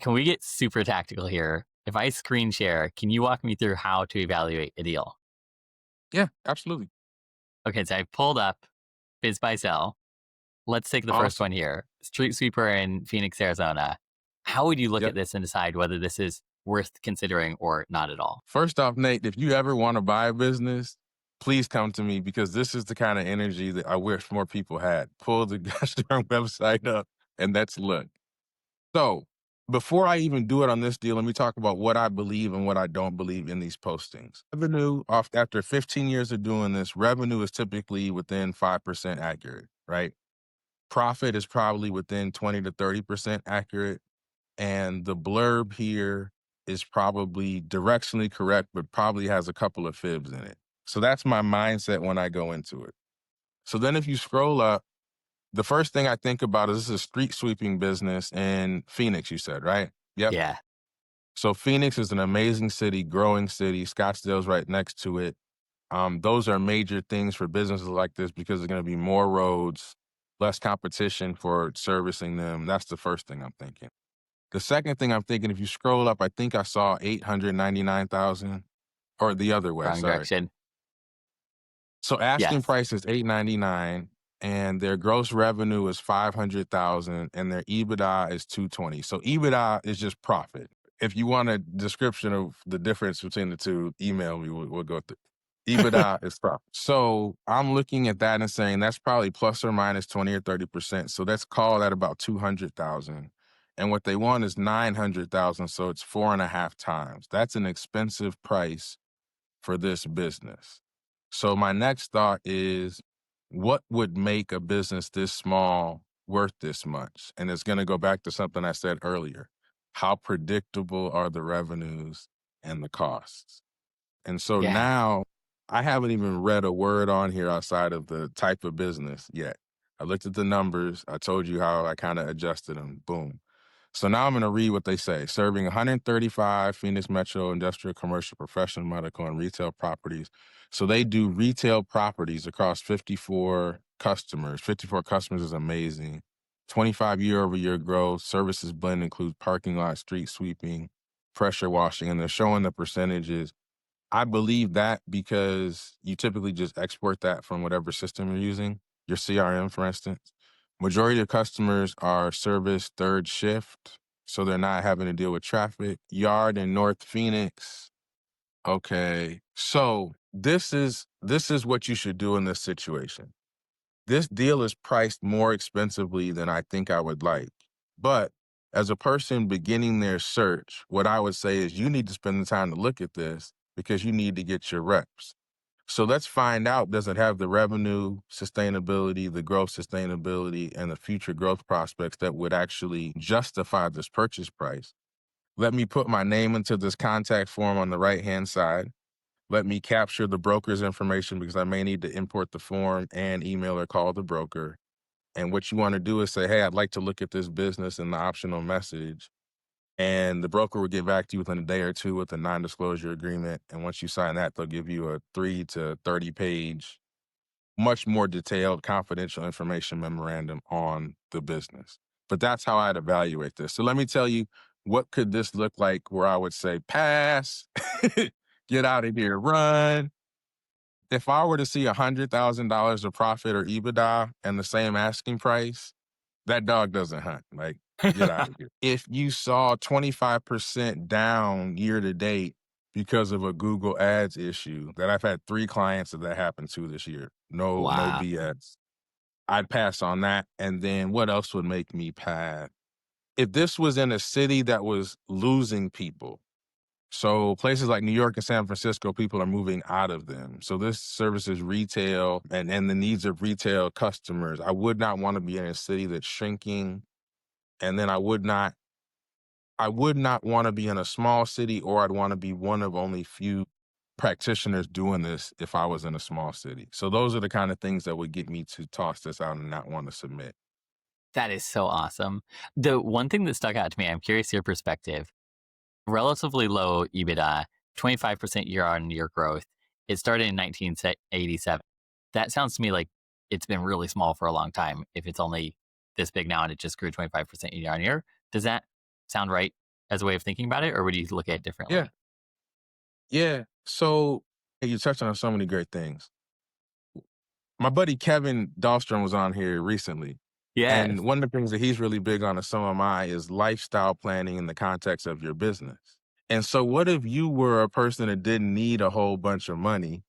Can we get super tactical here? If I screen share, can you walk me through how to evaluate a deal? Yeah, absolutely. Okay, so I pulled up BizBuySell. Let's take the first Awesome. one here. Street sweeper in Phoenix, Arizona. How would you look Yep. at this and decide whether this is worth considering or not at all? First off, Nate, if you ever want to buy a business, please come to me because this is the kind of energy that I wish more people had. Pull the gosh darn website up and let's look. So before I even do it on this deal, let me talk about what I believe and what I don't believe in these postings. Revenue off after 15 years of doing this, revenue is typically within 5% accurate, right? Profit is probably within 20 to 30% accurate. And the blurb here is probably directionally correct, but probably has a couple of fibs in it. So that's my mindset when I go into it. So then if you scroll up, the first thing I think about is this is a street sweeping business in Phoenix, you said, right? Yep. Yeah. So Phoenix is an amazing city, growing city. Scottsdale's right next to it. Those are major things for businesses like this because there's going to be more roads, less competition for servicing them. That's the first thing I'm thinking. The second thing I'm thinking, if you scroll up, I think I saw 899,000 or the other way, Wrong sorry. direction. So asking Yes. price is 899 and their gross revenue is 500,000 and their EBITDA is 220. So EBITDA is just profit. If you want a description of the difference between the two, email me, we'll go through. EBITDA is profit. So I'm looking at that and saying that's probably plus or minus 20 or 30%. So let's call that about 200,000. And what they want is 900,000. So it's 4.5 times. That's an expensive price for this business. So my next thought is what would make a business this small worth this much? And it's going to go back to something I said earlier. How predictable are the revenues and the costs? And so Yeah. now I haven't even read a word on here outside of the type of business yet. I looked at the numbers. I told you how I kind of adjusted them. Boom. So now I'm going to read what they say. Serving 135 Phoenix Metro industrial, commercial, professional, medical, and retail properties. So they do retail properties across 54 customers. 54 customers is amazing. 25 year-over-year growth. Services blend includes parking lot, street sweeping, pressure washing, and they're showing the percentages. I believe that because you typically just export that from whatever system you're using, your CRM, for instance. Majority of customers are service third shift, so they're not having to deal with traffic. Yard in North Phoenix. Okay. So this is what you should do in this situation. This deal is priced more expensively than I think I would like. But as a person beginning their search, what I would say is you need to spend the time to look at this because you need to get your reps. So let's find out, does it have the revenue sustainability, the growth sustainability, and the future growth prospects that would actually justify this purchase price? Let me put my name into this contact form on the right-hand side. Let me capture the broker's information because I may need to import the form and email or call the broker. And what you want to do is say, hey, I'd like to look at this business in the optional message. And the broker will get back to you within a day or two with a non-disclosure agreement. And once you sign that, they'll give you a 3 to 30 page, much more detailed confidential information memorandum on the business. But that's how I'd evaluate this. So let me tell you, what could this look like where I would say, pass, get out of here, run. If I were to see $100,000 of profit or EBITDA and the same asking price, that dog doesn't hunt. Like, get out of here. If you saw 25% down year to date because of a Google Ads issue, that I've had 3 clients that happened to this year. No Wow. BS. I'd pass on that. And then what else would make me pass? If this was in a city that was losing people, so places like New York and San Francisco, people are moving out of them. So this services retail and the needs of retail customers. I would not want to be in a city that's shrinking. And then I would not want to be in a small city, or I'd want to be one of only few practitioners doing this if I was in a small city. So those are the kind of things that would get me to toss this out and not want to submit. That is so awesome. The one thing that stuck out to me, I'm curious your perspective. Relatively low EBITDA, 25% year on year growth. It started in 1987. That sounds to me like it's been really small for a long time if it's only this big now and it just grew 25% year on year. Does that sound right? as a way of thinking about it, or would you look at it Yeah. differently? Yeah. So you touched on so many great things. My buddy Kevin Dahlstrom was on here recently. Yes. And one of the things that he's really big on, and so am I, is lifestyle planning in the context of your business. And so, what if you were a person that didn't need a whole bunch of money?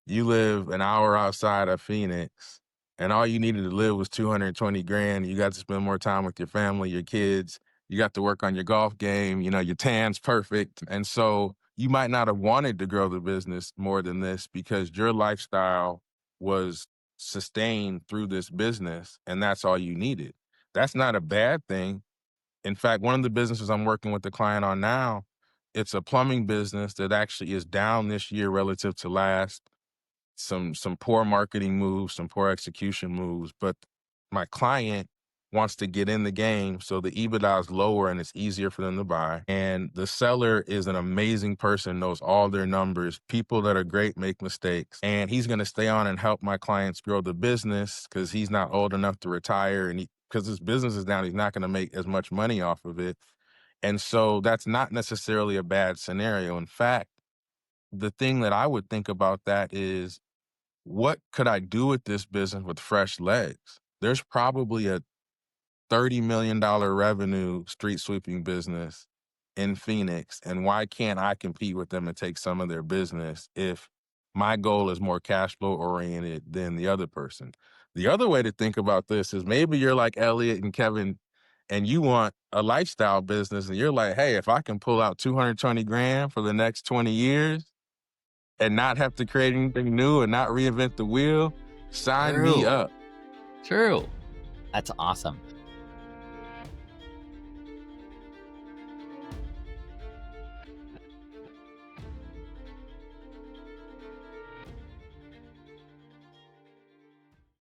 You live an hour outside of Phoenix, and all you needed to live was 220 grand. You got to spend more time with your family, your kids. You got to work on your golf game. You know, your tan's perfect. And so you might not have wanted to grow the business more than this because your lifestyle was sustained through this business, and that's all you needed. That's not a bad thing. In fact, one of the businesses I'm working with the client on now, it's a plumbing business that actually is down this year relative to last. Some poor marketing moves, some poor execution moves, but my client wants to get in the game, so the EBITDA is lower and it's easier for them to buy. And the seller is an amazing person, knows all their numbers. People that are great make mistakes, and he's going to stay on and help my clients grow the business because he's not old enough to retire, and because his business is down, he's not going to make as much money off of it. And so that's not necessarily a bad scenario. In fact, the thing that I would think about that is, what could I do with this business with fresh legs? There's probably a $30 million revenue street sweeping business in Phoenix. And why can't I compete with them and take some of their business if my goal is more cash flow oriented than the other person? The other way to think about this is, maybe you're like Elliot and Kevin and you want a lifestyle business and you're like, hey, if I can pull out 220 grand for the next 20 years, and not have to create anything new and not reinvent the wheel, sign me True. up. True. That's awesome.